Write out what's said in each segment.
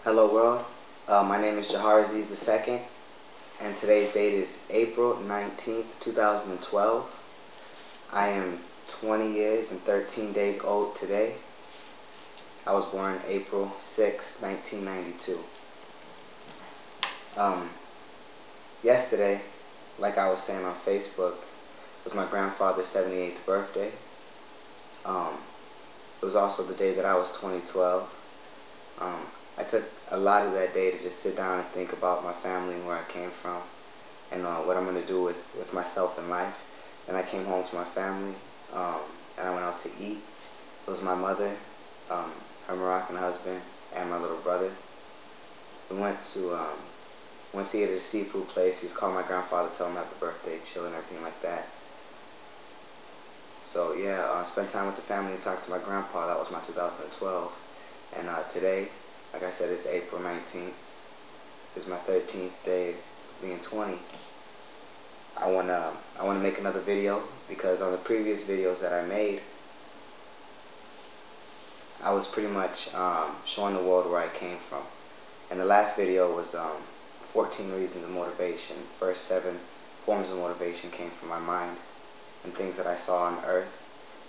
Hello world, my name is Jahar Aziz II, and today's date is April 19th, 2012. I am 20 years and 13 days old today. I was born April 6, 1992. Yesterday, like I was saying on Facebook, was my grandfather's 78th birthday. It was also the day that I was 2012. I took a lot of that day to just sit down and think about my family and where I came from and what I'm going to do with myself in life. And I came home to my family and I went out to eat. It was my mother, her Moroccan husband, and my little brother. We went to eat at a seafood place. He was calling my grandfather, tell him happy birthday, chill and everything like that. So yeah, spent time with the family and talked to my grandpa. That was my 2012. And today, like I said, it's April 19th. It's my 13th day of being 20. I wanna make another video because on the previous videos that I made, I was pretty much showing the world where I came from. And the last video was 14 reasons of motivation. First 7 forms of motivation came from my mind and things that I saw on earth.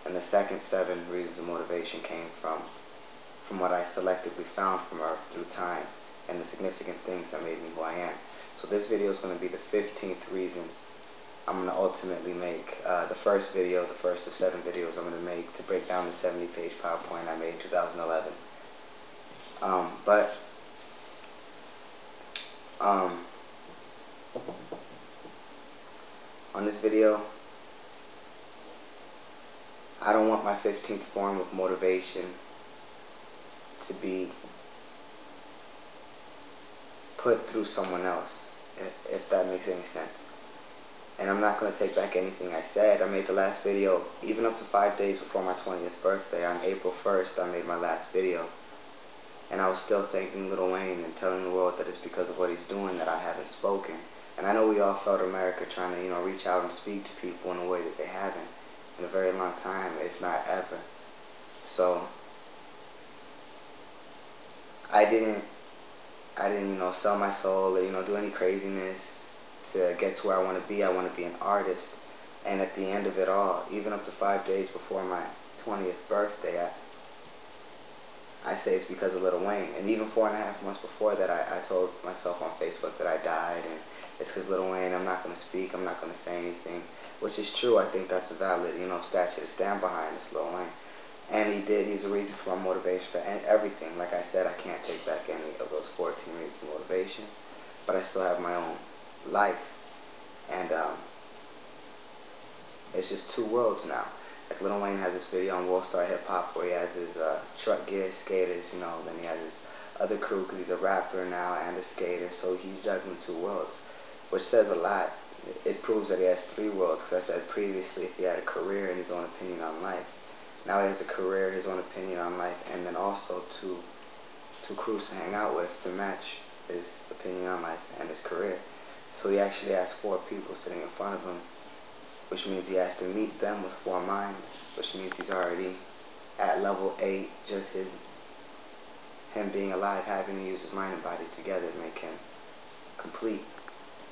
And the second 7 reasons of motivation came from what I selectively found from earth through time and the significant things that made me who I am. So this video is going to be the 15th reason I'm going to ultimately make. The first video, the first of 7 videos I'm going to make to break down the 70-page PowerPoint I made in 2011. On this video, I don't want my 15th form of motivation to be put through someone else, if that makes any sense. And I'm not going to take back anything I said. I made the last video even up to 5 days before my 20th birthday. On April 1st, I made my last video. And I was still thanking Lil Wayne and telling the world that it's because of what he's doing that I haven't spoken. And I know we all felt America trying to, reach out and speak to people in a way that they haven't in a very long time, if not ever. So I didn't, sell my soul or, do any craziness to get to where I want to be. I want to be an artist. And at the end of it all, even up to 5 days before my 20th birthday, I say it's because of Lil Wayne. And even 4.5 months before that, I told myself on Facebook that I died, and it's because Lil Wayne. I'm not going to speak, I'm not going to say anything, which is true. I think that's a valid, statue to stand behind. It's Lil Wayne. And he did. He's a reason for my motivation for everything. Like I said, I can't take back any of those 14 reasons of motivation, but I still have my own life. And it's just two worlds now. Like Lil Wayne has this video on World Star Hip Hop where he has his truck gear skaters, then he has his other crew because he's a rapper now and a skater, so he's juggling two worlds, which says a lot. It proves that he has 3 worlds, because I said previously if he had a career and his own opinion on life. Now he has a career, his own opinion on life, and then also two crews to hang out with to match his opinion on life and his career. So he actually has 4 people sitting in front of him, which means he has to meet them with 4 minds, which means he's already at level 8, just him being alive, having to use his mind and body together to make him complete.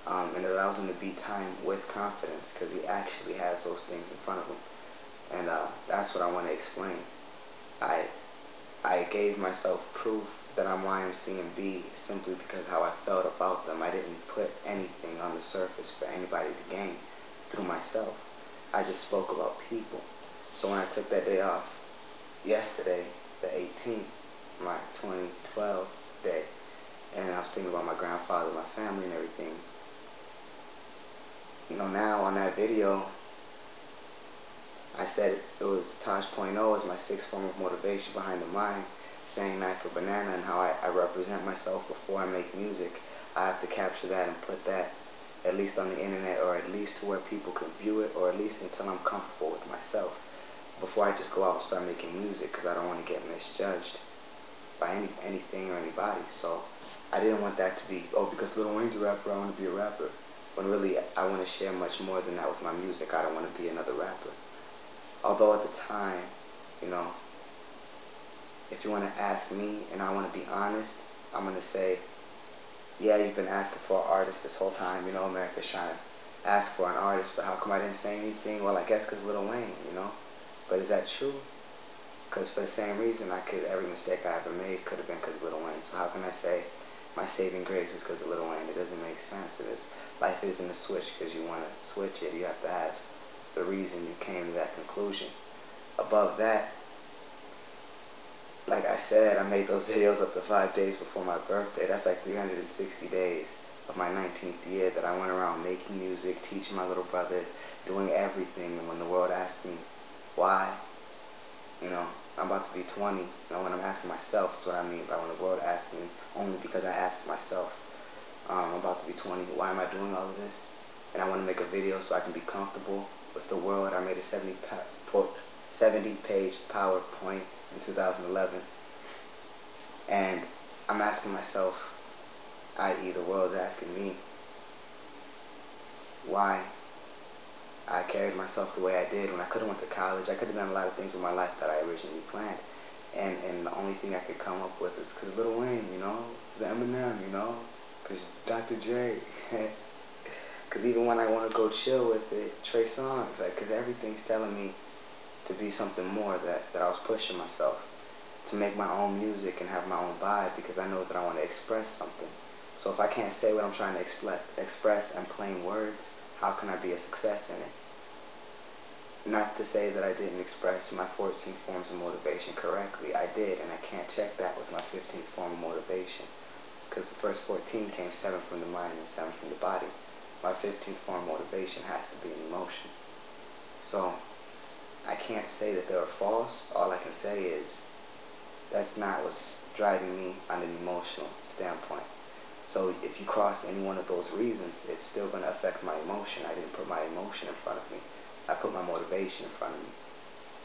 And it allows him to beat time with confidence because he actually has those things in front of him. And that's what I want to explain. I gave myself proof that I'm YMCMB simply because how I felt about them. I didn't put anything on the surface for anybody to gain through myself. I just spoke about people. So when I took that day off yesterday, the 18th, my 2012 day, and I was thinking about my grandfather, my family and everything, now on that video, I said it was Taj.0 as my 6th form of motivation behind the mind, saying knife or banana, and how I represent myself before I make music. I have to capture that and put that at least on the internet, or at least to where people can view it, or at least until I'm comfortable with myself, before I just go out and start making music, because I don't want to get misjudged by anything or anybody. So I didn't want that to be, oh, because Lil Wayne's a rapper, I want to be a rapper. When really, I want to share much more than that with my music. I don't want to be another rapper. Although at the time, if you want to ask me and I want to be honest, I'm going to say, yeah, you've been asking for an artist this whole time. You know, America's trying to ask for an artist, but how come I didn't say anything? Well, I guess because Lil Wayne, you know. But is that true? Because for the same reason, every mistake I ever made could have been because of Lil Wayne. So how can I say my saving grace was because of Lil Wayne? It doesn't make sense. Life isn't a switch because you want to switch it. You have to have the reason you came to that conclusion. Above that, like I said, I made those videos up to 5 days before my birthday. That's like 360 days of my 19th year that I went around making music, teaching my little brother, doing everything. And when the world asked me why, you know, I'm about to be 20. You know, when I'm asking myself, that's what I mean by when the world asked me, only because I asked myself. I'm about to be 20. Why am I doing all of this? And I want to make a video so I can be comfortable with the world. I made a 70-page PowerPoint in 2011. And I'm asking myself, i.e. the world's asking me, why I carried myself the way I did when I could have went to college. I could have done a lot of things with my life that I originally planned. And the only thing I could come up with is because Lil Wayne, you know, the Eminem, you know, because Dr. Dre. Because even when I want to go chill with it, Trey Songz, like, because everything's telling me to be something more, that I was pushing myself to make my own music and have my own vibe, because I know that I want to express something. So if I can't say what I'm trying to express in plain words, how can I be a success in it? Not to say that I didn't express my 14 forms of motivation correctly. I did, and I can't check that with my 15th form of motivation, because the first 14 came 7 from the mind and 7 from the body. My 15th form of motivation has to be an emotion. So I can't say that they were false. All I can say is that's not what's driving me on an emotional standpoint. So if you cross any one of those reasons, it's still going to affect my emotion. I didn't put my emotion in front of me. I put my motivation in front of me.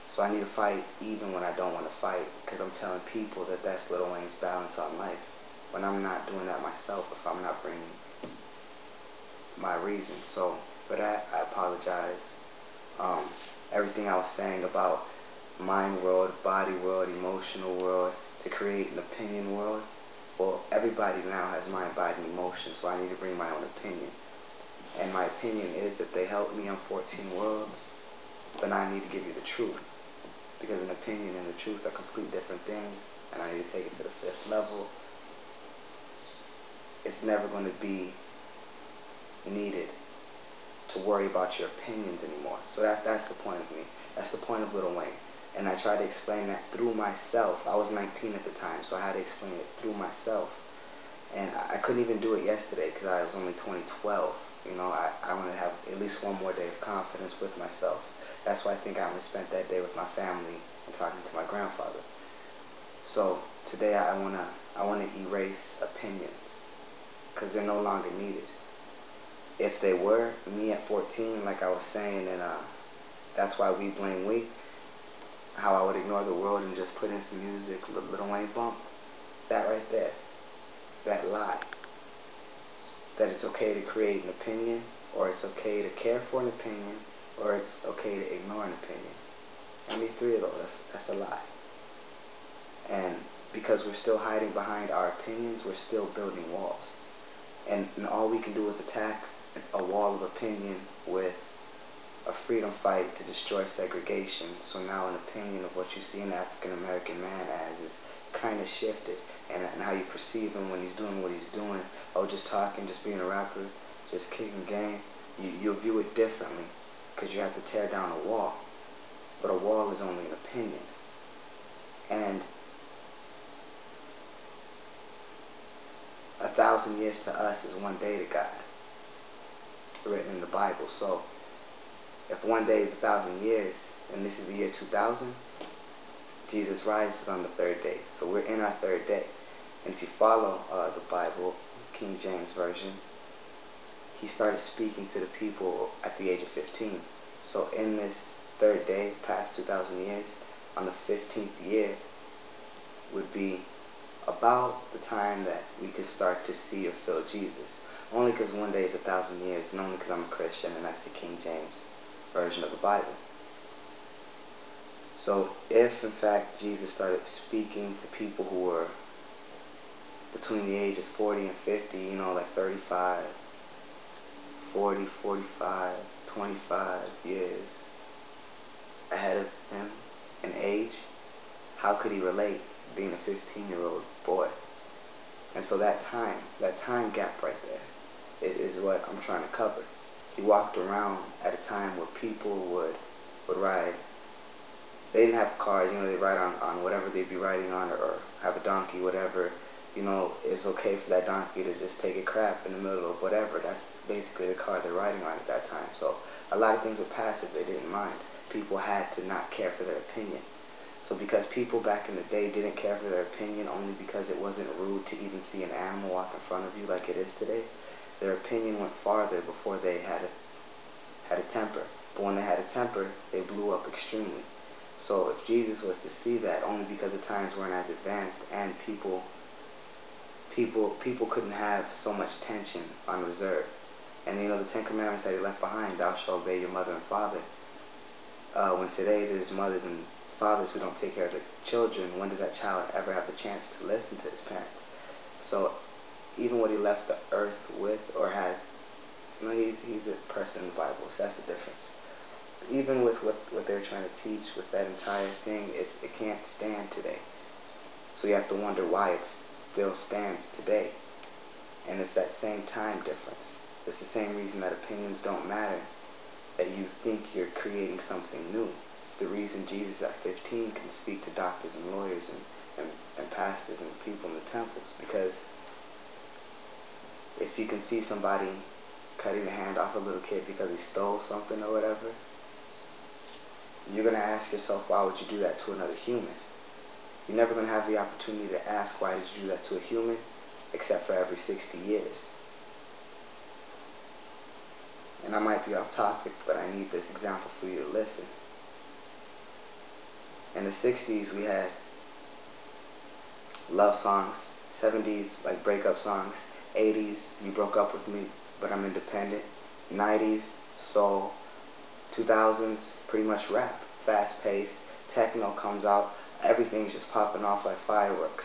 So I need to fight even when I don't want to fight, because I'm telling people that that's Lil Wayne's balance on life, when I'm not doing that myself, if I'm not bringing my reasons. So for that, I apologize. Everything I was saying about mind world, body world, emotional world, to create an opinion world, well, everybody now has mind, body, and emotion, so I need to bring my own opinion. And my opinion is that they help me on 14 worlds, but I need to give you the truth, because an opinion and the truth are complete different things, and I need to take it to the 5th level. It's never going to be needed to worry about your opinions anymore. So that's the point of me. That's the point of Lil Wayne. And I tried to explain that through myself. I was 19 at the time, so I had to explain it through myself. And I couldn't even do it yesterday because I was only 2012. You know, I want to have at least one more day of confidence with myself. That's why I think I only spent that day with my family and talking to my grandfather. So today I wanna erase opinions, because they're no longer needed. If they were, me at 14, like I was saying, and that's why we blame we, how I would ignore the world and just put in some music, Lil Wayne bump, that right there, that lie, that it's okay to create an opinion, or it's okay to care for an opinion, or it's okay to ignore an opinion. Any three of those, that's a lie. And because we're still hiding behind our opinions, we're still building walls. And all we can do is attack a wall of opinion with a freedom fight to destroy segregation. So now an opinion of what you see an African American man as is kind of shifted, and how you perceive him when he's doing what he's doing, oh, just talking, just being a rapper, just kicking game, you'll view it differently, because you have to tear down a wall. But a wall is only an opinion. And 1,000 years to us is one day to God, written in the Bible. So if one day is 1,000 years, and this is the year 2000, Jesus rises on the 3rd day. So we're in our 3rd day. And if you follow the Bible, King James Version, he started speaking to the people at the age of 15. So in this 3rd day, past 2,000 years, on the 15th year would be about the time that we could start to see or feel Jesus. Only because one day is 1,000 years, and only because I'm a Christian and I see King James Version of the Bible. So if in fact Jesus started speaking to people who were between the ages 40 and 50, you know, like 35, 40, 45, 25 years ahead of him in age, how could he relate being a 15-year-old boy? And so that time gap right there is what I'm trying to cover. He walked around at a time where people would ride. They didn't have cars, you know, they'd ride on whatever they'd be riding on, or have a donkey, whatever. You know, it's okay for that donkey to just take a crap in the middle of whatever. That's basically the car they're riding on at that time. So a lot of things were passive, they didn't mind. People had to not care for their opinion. So because people back in the day didn't care for their opinion only because it wasn't rude to even see an animal walk in front of you like it is today, their opinion went farther before they had a temper. But when they had a temper, they blew up extremely. So if Jesus was to see that only because the times weren't as advanced and people couldn't have so much tension on reserve. And you know, the 10 Commandments that he left behind, thou shalt obey your mother and father. When today there's mothers and fathers who don't take care of their children, when does that child ever have the chance to listen to his parents? So even what he left the earth with, or had, you know, he's a person in the Bible, so that's the difference. Even with what they're trying to teach with that entire thing, it can't stand today. So you have to wonder why it still stands today. And it's that same time difference. It's the same reason that opinions don't matter, that you think you're creating something new. It's the reason Jesus at 15 can speak to doctors and lawyers and pastors and people in the temples. Because if you can see somebody cutting the hand off a little kid because he stole something or whatever, you're going to ask yourself, why would you do that to another human? You're never going to have the opportunity to ask, why did you do that to a human, except for every 60 years. And I might be off topic, but I need this example for you to listen. In the 60s, we had love songs. 70s, like breakup songs. 80s, you broke up with me, but I'm independent. 90s, soul. 2000s, pretty much rap. Fast-paced. Techno comes out. Everything's just popping off like fireworks.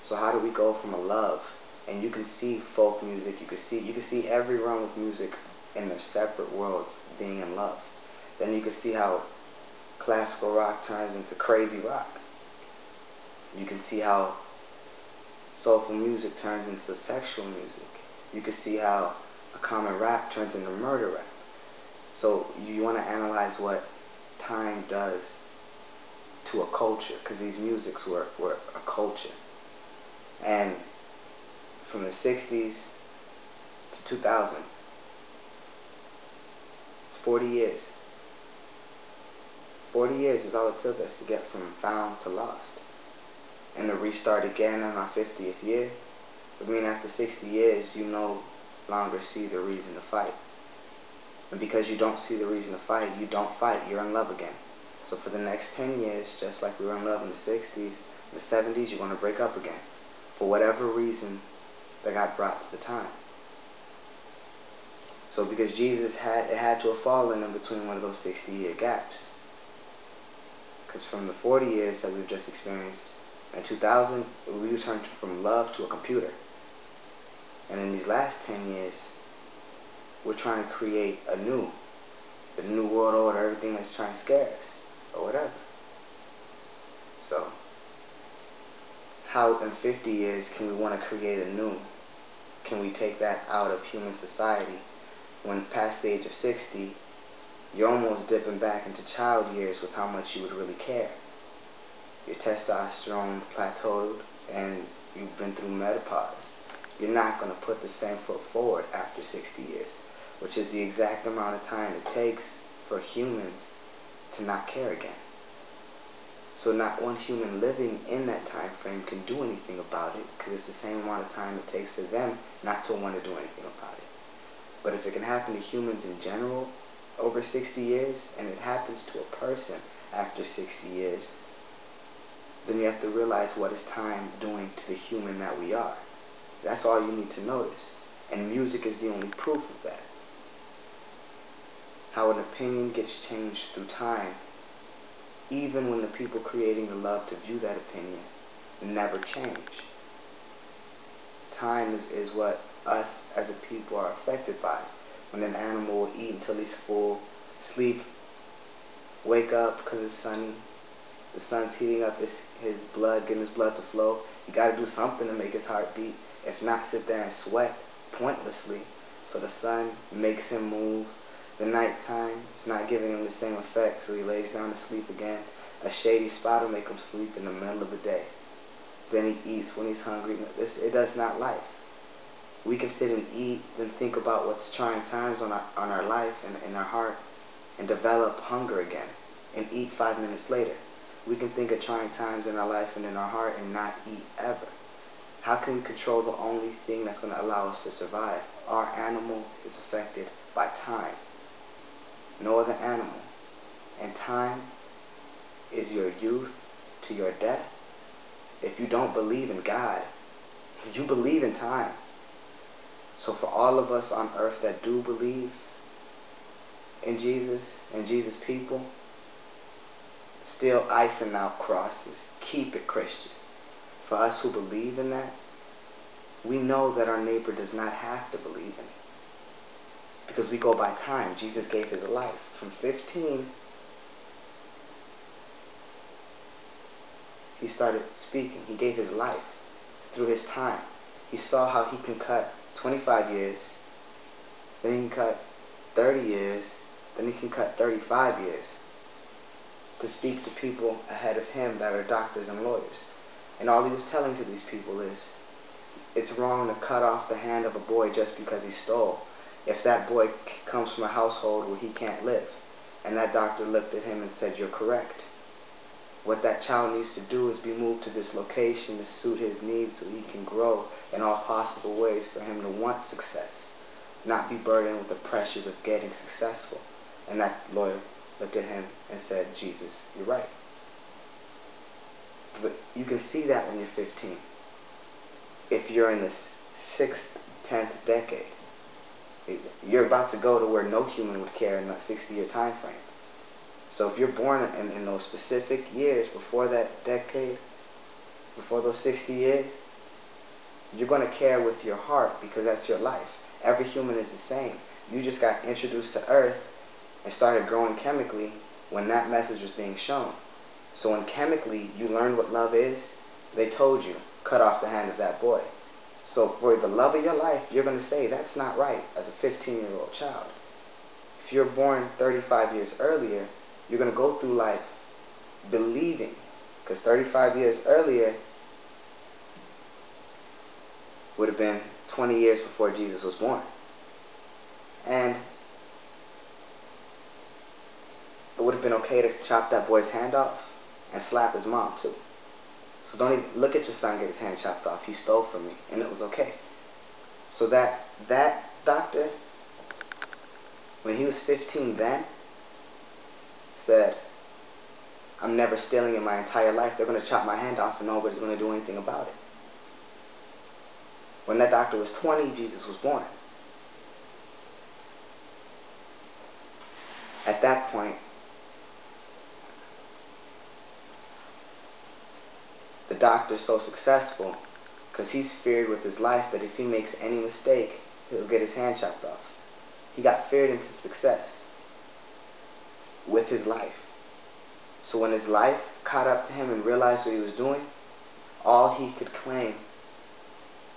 So how do we go from a love? And you can see folk music. You can see every realm of music in their separate worlds being in love. Then you can see how classical rock turns into crazy rock. You can see how soulful music turns into sexual music. You can see how a common rap turns into murder rap. So you want to analyze what time does to a culture, because these musics were a culture. And from the 60s to 2000, it's 40 years. 40 years is all it took us to get from found to lost. And to restart again on our 50th year, I mean, after 60 years, you no longer see the reason to fight. And because you don't see the reason to fight, you don't fight, you're in love again. So for the next 10 years, just like we were in love in the 60s, in the 70s, you're going to break up again. For whatever reason that got brought to the time. So because Jesus it had to have fallen in between one of those 60-year gaps. Because from the 40 years that we've just experienced, in 2000, we returned from love to a computer. And in these last 10 years, we're trying to create the new world order, everything that's trying to scare us, or whatever. So, how in 50 years can we want to create a new? Can we take that out of human society when past the age of 60, you're almost dipping back into child years with how much you would really care? Your testosterone plateaued and you've been through menopause. You're not going to put the same foot forward after 60 years, which is the exact amount of time it takes for humans to not care again. So not one human living in that time frame can do anything about it, because it's the same amount of time it takes for them not to want to do anything about it. But if it can happen to humans in general over 60 years, and it happens to a person after 60 years, then you have to realize what is time doing to the human that we are. That's all you need to notice. And music is the only proof of that. How an opinion gets changed through time, even when the people creating the love to view that opinion never change. time is what us as a people are affected by. When an animal will eat until he's full, sleep, wake up because it's sunny, the sun's heating up his blood, getting his blood to flow. You got to do something to make his heart beat. If not, sit there and sweat pointlessly. So the sun makes him move. The nighttime, it's not giving him the same effect, so he lays down to sleep again. A shady spot will make him sleep in the middle of the day. Then he eats when he's hungry. It does not life. We can sit and eat and think about what's trying times on our life and in our heart and develop hunger again and eat 5 minutes later. We can think of trying times in our life and in our heart and not eat ever. How can we control the only thing that's going to allow us to survive? Our animal is affected by time. No other animal. And time is your youth to your death. If you don't believe in God, you believe in time. So for all of us on earth that do believe in Jesus and Jesus' people, still icing out crosses. Keep it Christian. For us who believe in that, we know that our neighbor does not have to believe in it. Because we go by time. Jesus gave his life. From 15, he started speaking. He gave his life through his time. He saw how he can cut 25 years, then he can cut 30 years, then he can cut 35 years to speak to people ahead of him that are doctors and lawyers. And all he was telling to these people is, it's wrong to cut off the hand of a boy just because he stole, if that boy comes from a household where he can't live. And that doctor looked at him and said, you're correct. What that child needs to do is be moved to this location to suit his needs so he can grow in all possible ways for him to want success, not be burdened with the pressures of getting successful. And that lawyer looked at him and said, Jesus, you're right. But you can see that when you're 15. If you're in the 6th, 10th decade, you're about to go to where no human would care in that 60-year time frame. So if you're born in those specific years before that decade, before those 60 years, you're going to care with your heart because that's your life. Every human is the same. You just got introduced to earth and started growing chemically when that message was being shown. So when chemically you learned what love is, they told you, cut off the hand of that boy. So for the love of your life, you're going to say, that's not right as a 15-year-old child. If you're born 35 years earlier, you're going to go through life believing, because 35 years earlier would have been 20 years before Jesus was born. And it would have been okay to chop that boy's hand off and slap his mom too. So don't even look at your son get his hand chopped off. He stole from me, and it was okay. So that doctor, when he was 15 then, said, I'm never stealing in my entire life. They're going to chop my hand off and nobody's going to do anything about it. When that doctor was 20, Jesus was born. At that point, the doctor's so successful because he's feared with his life that if he makes any mistake, he'll get his hand chopped off. He got feared into success with his life. So when his life caught up to him and realized what he was doing, all he could claim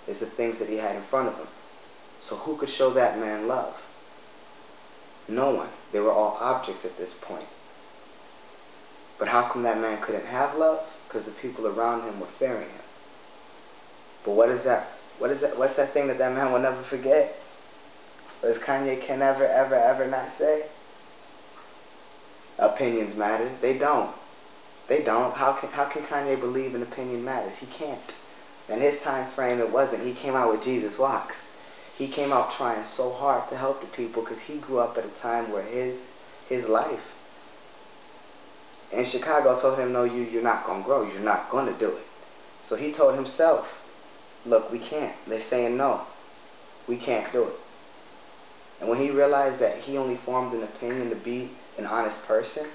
is the things that he had in front of him. So who could show that man love? No one. They were all objects at this point. But how come that man couldn't have love? Because the people around him were fearing him. But what's that thing that man will never forget? What does Kanye can never, ever, ever not say? Opinions matter. They don't. They don't. How can Kanye believe an opinion matters? He can't. In his time frame, it wasn't. He came out with Jesus Walks. He came out trying so hard to help the people because he grew up at a time where his life in Chicago told him, no, you're not going to grow. You're not going to do it. So he told himself, look, we can't. They're saying no. We can't do it. And when he realized that he only formed an opinion to be an honest person,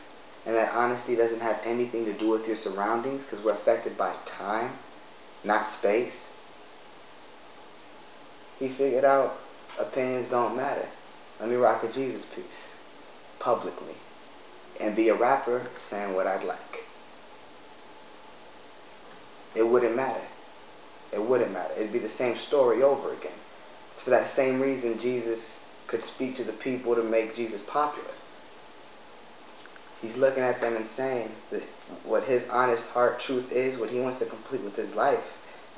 and that honesty doesn't have anything to do with your surroundings because we're affected by time, not space. He figured out opinions don't matter. Let me rock a Jesus piece publicly and be a rapper saying what I'd like. It wouldn't matter. It wouldn't matter. It'd be the same story over again. It's for that same reason Jesus could speak to the people to make Jesus popular. He's looking at them and saying that what his honest heart truth is, what he wants to complete with his life,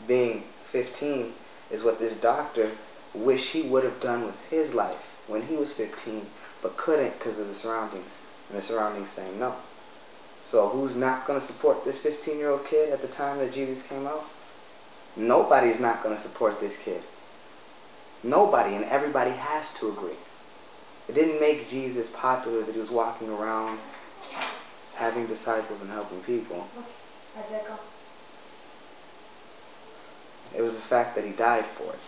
being 15, is what this doctor wished he would have done with his life when he was 15, but couldn't because of the surroundings, and the surroundings saying no. So who's not going to support this 15-year-old kid at the time that Jesus came out? Nobody's not going to support this kid. Nobody, and everybody has to agree. It didn't make Jesus popular that he was walking around having disciples and helping people. It was the fact that he died for it.